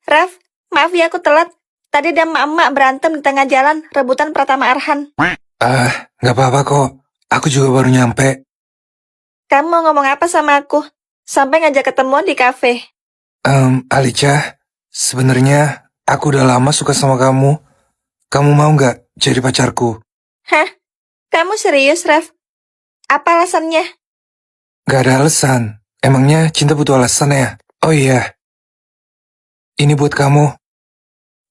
Raf, maaf ya aku telat. Tadi ada emak-emak berantem di tengah jalan, rebutan Pratama Arhan. Nggak apa-apa kok. Aku juga baru nyampe. Kamu mau ngomong apa sama aku? Sampai ngajak ketemuan di kafe. Alicia, sebenarnya aku udah lama suka sama kamu. Kamu mau nggak jadi pacarku? Hah? Kamu serius, Raf? Apa alasannya? Nggak ada alasan. Emangnya cinta butuh alasan ya? Oh iya. Ini buat kamu.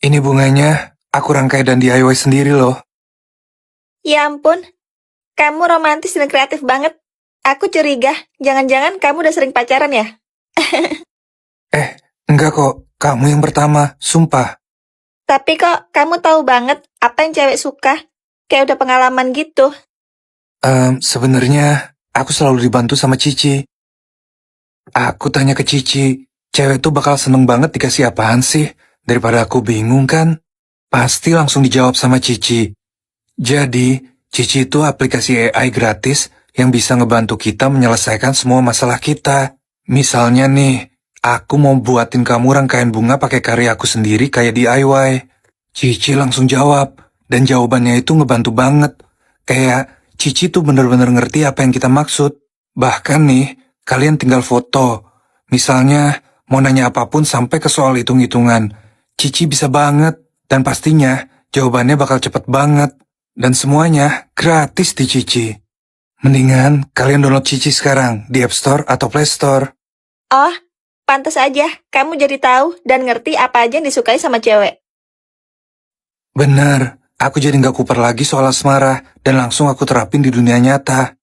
Ini bunganya aku rangkai dan DIY sendiri loh. Ya ampun, kamu romantis dan kreatif banget. Aku curiga, jangan-jangan kamu udah sering pacaran ya? Enggak kok. Kamu yang pertama, sumpah. Tapi kok kamu tahu banget apa yang cewek suka? Kayak udah pengalaman gitu. Sebenarnya aku selalu dibantu sama Cici. Aku tanya ke Cici, cewek tuh bakal seneng banget dikasih apaan sih? Daripada aku bingung kan? Pasti langsung dijawab sama Cici. Jadi, Cici itu aplikasi AI gratis yang bisa ngebantu kita menyelesaikan semua masalah kita. Misalnya nih, aku mau buatin kamu rangkaian bunga pakai karya aku sendiri kayak DIY. Cici langsung jawab, dan jawabannya itu ngebantu banget. Kayak, Cici tuh bener-bener ngerti apa yang kita maksud. Bahkan nih, kalian tinggal foto. Misalnya, mau nanya apapun sampai ke soal hitung-hitungan. Cici bisa banget, dan pastinya jawabannya bakal cepet banget. Dan semuanya gratis di Cici. Mendingan kalian download Cici sekarang di App Store atau Play Store. Oh, pantas aja kamu jadi tahu dan ngerti apa aja yang disukai sama cewek. Bener, aku jadi nggak kuper lagi soal asmara, dan langsung aku terapin di dunia nyata.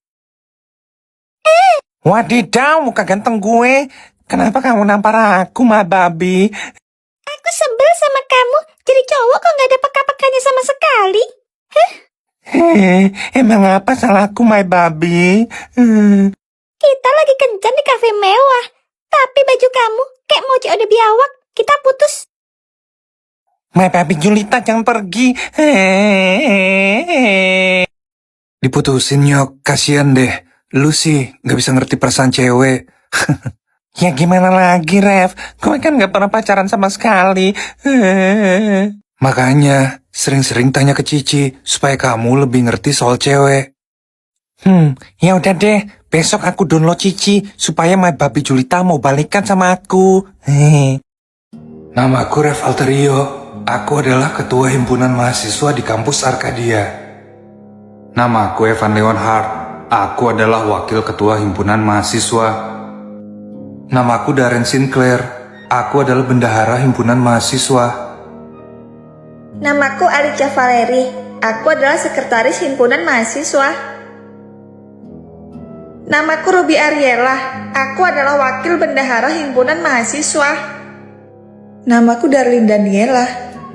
Wadidaw, muka ganteng gue. Kenapa kamu nampar aku, Ma Babi? Aku sebel sama kamu, jadi cowok kok nggak ada peka-pekanya sama sekali. Emang apa salahku, My Babi? Kita lagi kencan di kafe mewah, tapi baju kamu kayak mau COD biawak. Kita putus. My Babi Julita jangan pergi. Diputusin Nyok, kasihan deh. Lu sih gak bisa ngerti perasaan cewek. Ya gimana lagi, Rev? Gue kan gak pernah pacaran sama sekali. Makanya, sering-sering tanya ke Cici, supaya kamu lebih ngerti soal cewek. Ya udah deh. Besok aku download Cici, supaya My Babi Julita mau balikan sama aku. Namaku Rev Alterio. Aku adalah ketua himpunan mahasiswa di kampus Arkadia. Namaku Evan Leonhardt. Aku adalah wakil ketua himpunan mahasiswa. Namaku Darren Sinclair. Aku adalah bendahara himpunan mahasiswa. Namaku Alicia Valeri. Aku adalah sekretaris himpunan mahasiswa. Namaku Ruby Ariela. Aku adalah wakil bendahara himpunan mahasiswa. Namaku Darlin Daniela.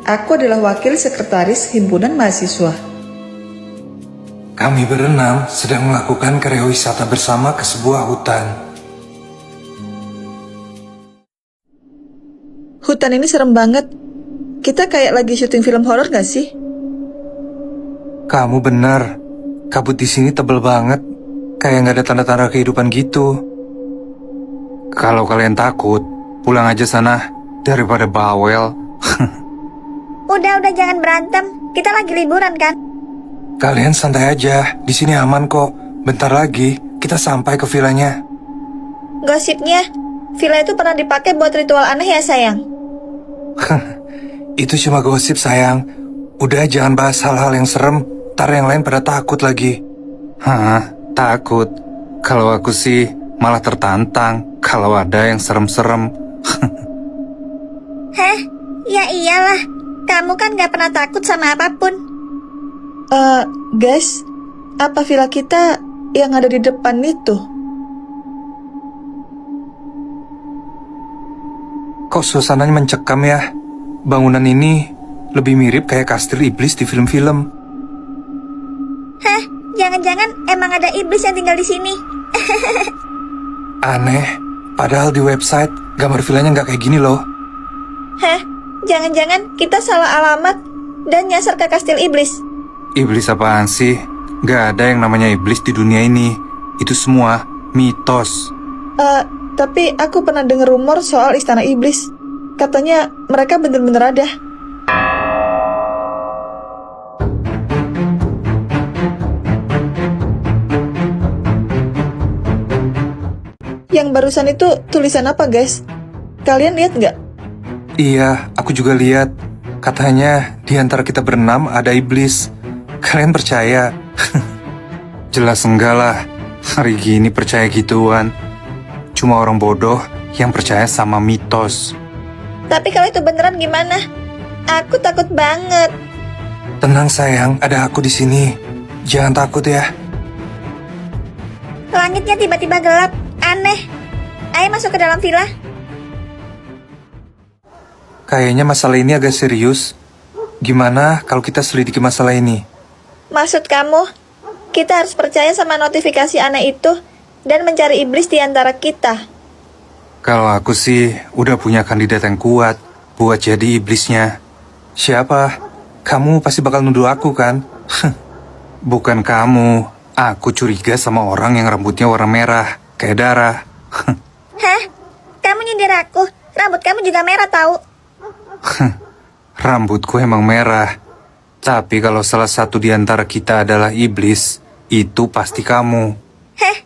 Aku adalah wakil sekretaris himpunan mahasiswa. Kami berenam sedang melakukan karya wisata bersama ke sebuah hutan. Hutan ini serem banget. Kita kayak lagi syuting film horor gak sih? Kamu benar. Kabut di sini tebel banget. Kayak nggak ada tanda-tanda kehidupan gitu. Kalau kalian takut, pulang aja sana daripada bawel. Udah jangan berantem. Kita lagi liburan kan? Kalian santai aja, di sini aman kok. Bentar lagi kita sampai ke vilanya. Gosipnya, villa itu pernah dipakai buat ritual aneh ya sayang? Itu cuma gosip sayang. Udah jangan bahas hal-hal yang serem. Ntar yang lain pada takut lagi. Hah, takut? Kalau aku sih malah tertantang kalau ada yang serem-serem. Hah? Ya iyalah. Kamu kan gak pernah takut sama apapun. Guys, apa villa kita yang ada di depan itu? Kok suasananya mencekam ya? Bangunan ini lebih mirip kayak kastil iblis di film-film. Hah? Jangan-jangan emang ada iblis yang tinggal di sini? Aneh, padahal di website gambar villanya nggak kayak gini loh. Hah? Jangan-jangan kita salah alamat dan nyasar ke kastil iblis? Iblis apaan sih? Nggak ada yang namanya iblis di dunia ini. Itu semua mitos. Tapi aku pernah dengar rumor soal istana iblis. Katanya mereka bener-bener ada. Yang barusan itu tulisan apa, guys? Kalian lihat nggak? Iya, aku juga lihat. Katanya di antara kita berenam ada iblis. Kalian percaya? Jelas enggak lah. Hari gini percaya gituan. Cuma orang bodoh yang percaya sama mitos. Tapi kalau itu beneran gimana? Aku takut banget. Tenang sayang, ada aku di sini. Jangan takut ya. Langitnya tiba-tiba gelap. Aneh. Ayo masuk ke dalam villa. Kayaknya masalah ini agak serius. Gimana kalau kita selidiki masalah ini? Maksud kamu, kita harus percaya sama notifikasi aneh itu dan mencari iblis di antara kita. Kalau aku sih udah punya kandidat yang kuat buat jadi iblisnya. Siapa? Kamu pasti bakal nuduh aku kan? Bukan kamu. Aku curiga sama orang yang rambutnya warna merah, kayak darah. Hah? Kamu nyindir aku? Rambut kamu juga merah tahu. Rambutku emang merah. Tapi kalau salah satu di antara kita adalah iblis, itu pasti kamu. Heh,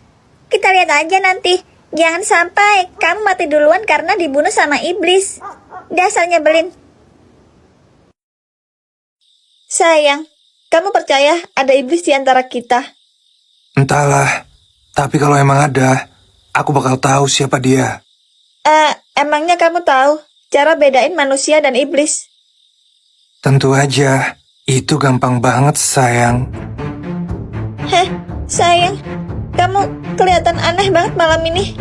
kita lihat aja nanti. Jangan sampai kamu mati duluan karena dibunuh sama iblis. Dasar nyebelin. Sayang, kamu percaya ada iblis di antara kita? Entahlah, tapi kalau emang ada, aku bakal tahu siapa dia. Emangnya kamu tahu cara bedain manusia dan iblis? Tentu aja, itu gampang banget sayang. Heh, sayang, kamu kelihatan aneh banget malam ini.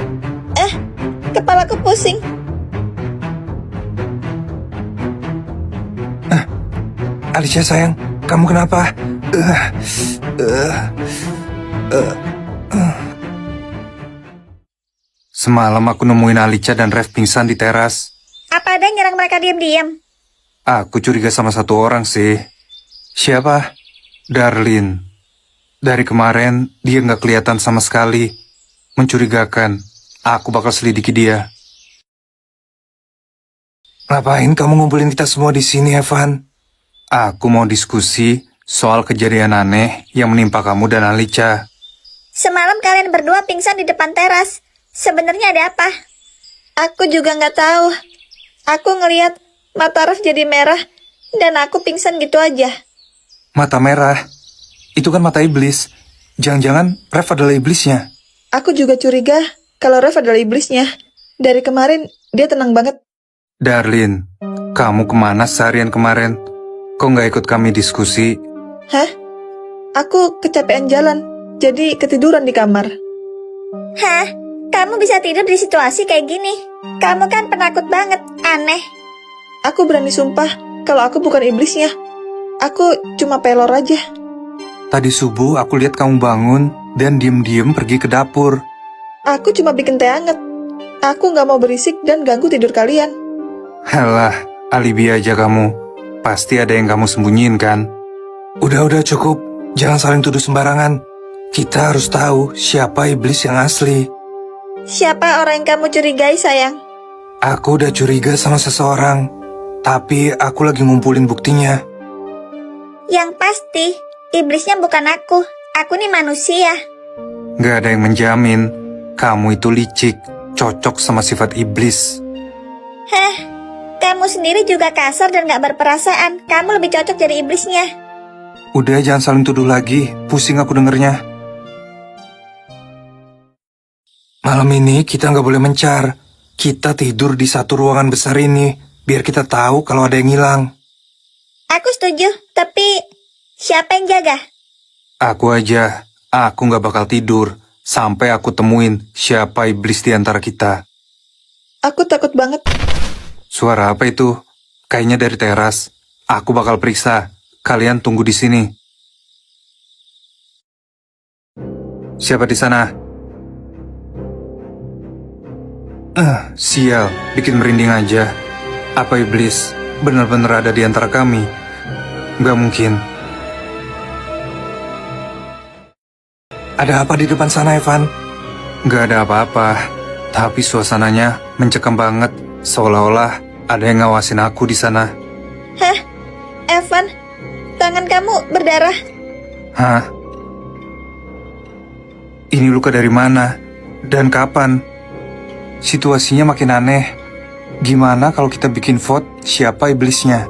Kepalaku pusing. Alicia sayang, kamu kenapa? Semalam aku nemuin Alicia dan Rev pingsan di teras. Apa ada yang nyerang mereka diam-diam? Aku curiga sama satu orang sih. Siapa? Darlin. Dari kemarin dia nggak kelihatan sama sekali. Mencurigakan. Aku bakal selidiki dia. Ngapain kamu ngumpulin kita semua di sini, Evan? Aku mau diskusi soal kejadian aneh yang menimpa kamu dan Alicia. Semalam kalian berdua pingsan di depan teras. Sebenarnya ada apa? Aku juga nggak tahu. Aku ngelihat mata Rev jadi merah dan aku pingsan gitu aja. Mata merah? Itu kan mata iblis. Jangan-jangan Rev adalah iblisnya. Aku juga curiga kalau Rev adalah iblisnya. Dari kemarin dia tenang banget. Darlin, kamu kemana seharian kemarin? Kok nggak ikut kami diskusi? Hah? Aku kecapean jalan, jadi ketiduran di kamar. Hah? Kamu bisa tidur di situasi kayak gini? Kamu kan penakut banget. Aneh. Aku berani sumpah kalau aku bukan iblisnya. Aku cuma pelor aja. Tadi subuh aku lihat kamu bangun dan diem-diem pergi ke dapur. Aku cuma bikin teh hangat. Aku nggak mau berisik dan ganggu tidur kalian. Halah, alibi aja kamu. Pasti ada yang kamu sembunyiin kan? Udah cukup. Jangan saling tuduh sembarangan. Kita harus tahu siapa iblis yang asli. Siapa orang yang kamu curigai, sayang? Aku udah curiga sama seseorang. Tapi aku lagi ngumpulin buktinya. Yang pasti, iblisnya bukan aku. Aku nih manusia. Gak ada yang menjamin. Kamu itu licik, cocok sama sifat iblis. Heh, kamu sendiri juga kasar dan gak berperasaan. Kamu lebih cocok jadi iblisnya. Udah jangan saling tuduh lagi. Pusing aku dengernya. Malam ini kita nggak boleh mencar. Kita tidur di satu ruangan besar ini, biar kita tahu kalau ada yang hilang. Aku setuju, tapi siapa yang jaga? Aku aja, aku nggak bakal tidur sampai aku temuin siapa iblis di antara kita. Aku takut banget. Suara apa itu? Kayaknya dari teras. Aku bakal periksa. Kalian tunggu di sini. Siapa di sana? Sial, bikin merinding aja. Apa iblis benar-benar ada di antara kami? Gak mungkin. Ada apa di depan sana, Evan? Gak ada apa-apa, tapi suasananya mencekam banget, seolah-olah ada yang ngawasin aku di sana. Hah? Evan, tangan kamu berdarah. Hah? Ini luka dari mana? Dan kapan? Situasinya makin aneh. Gimana kalau kita bikin vote siapa iblisnya?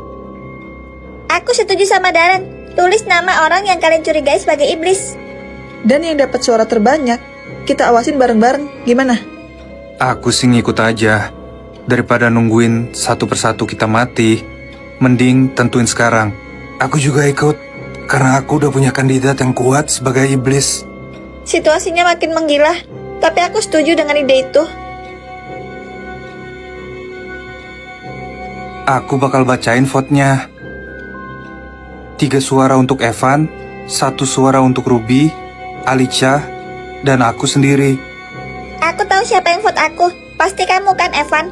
Aku setuju sama Darren. Tulis nama orang yang kalian curigai sebagai iblis. Dan yang dapat suara terbanyak, kita awasin bareng-bareng. Gimana? Aku sih ngikut aja. Daripada nungguin satu persatu kita mati, mending tentuin sekarang. Aku juga ikut, karena aku udah punya kandidat yang kuat sebagai iblis. Situasinya makin menggila, tapi aku setuju dengan ide itu. Aku bakal bacain vote-nya. 3 suara untuk Evan, 1 suara untuk Ruby, Alicia, dan aku sendiri. Aku tahu siapa yang vote aku. Pasti kamu kan, Evan?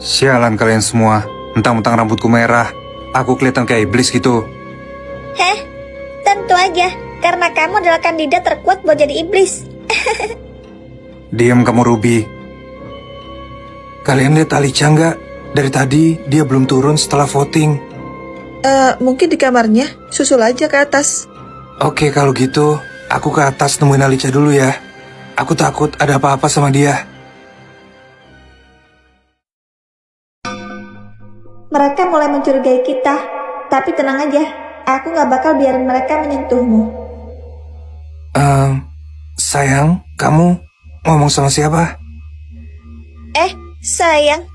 Sialan kalian semua, mentang-mentang rambutku merah. Aku kelihatan kayak iblis gitu. Heh, tentu aja. Karena kamu adalah kandidat terkuat buat jadi iblis. Diam kamu Ruby. Kalian lihat Alicia nggak? Dari tadi dia belum turun setelah voting. Mungkin di kamarnya. Susul aja ke atas. Oke kalau gitu, aku ke atas nemuin Alicia dulu ya. Aku takut ada apa-apa sama dia. Mereka mulai mencurigai kita. Tapi tenang aja, aku gak bakal biarin mereka menyentuhmu. Sayang, kamu ngomong sama siapa? Sayang.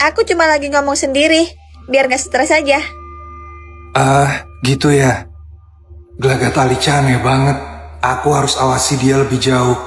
Aku cuma lagi ngomong sendiri, biar gak stres aja. Gitu ya. Gelagat Alicia aneh banget. Aku harus awasi dia lebih jauh.